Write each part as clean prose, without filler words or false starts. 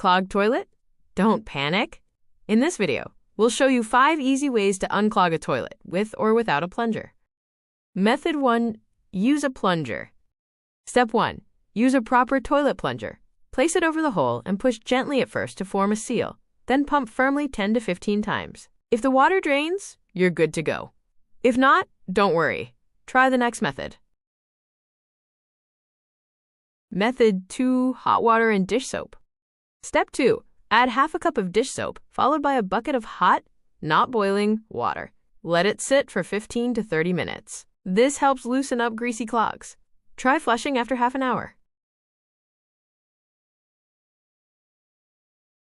Clogged toilet? Don't panic. In this video, we'll show you 5 easy ways to unclog a toilet with or without a plunger. Method 1. Use a plunger. Step 1. Use a proper toilet plunger. Place it over the hole and push gently at first to form a seal, then pump firmly 10 to 15 times. If the water drains, you're good to go. If not, don't worry. Try the next method. Method 2. Hot water and dish soap. Step 2. Add half a cup of dish soap, followed by a bucket of hot, not boiling, water. Let it sit for 15 to 30 minutes. This helps loosen up greasy clogs. Try flushing after half an hour.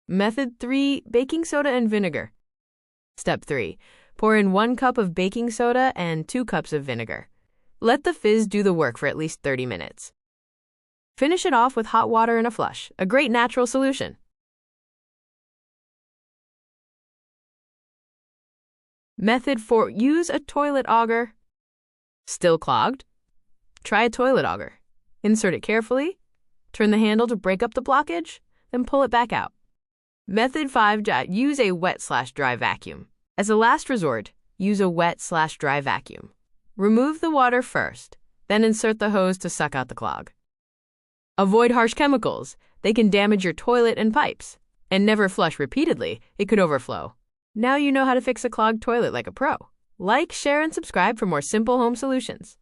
Method 3. Baking soda and vinegar. Step 3. Pour in 1 cup of baking soda and 2 cups of vinegar. Let the fizz do the work for at least 30 minutes. Finish it off with hot water and a flush, a great natural solution. Method 4. Use a toilet auger. Still clogged? Try a toilet auger. Insert it carefully, turn the handle to break up the blockage, then pull it back out. Method 5. Use a wet/dry vacuum. As a last resort, use a wet/dry vacuum. Remove the water first, then insert the hose to suck out the clog. Avoid harsh chemicals. They can damage your toilet and pipes. And never flush repeatedly. It could overflow. Now you know how to fix a clogged toilet like a pro. Like, share, and subscribe for more simple home solutions.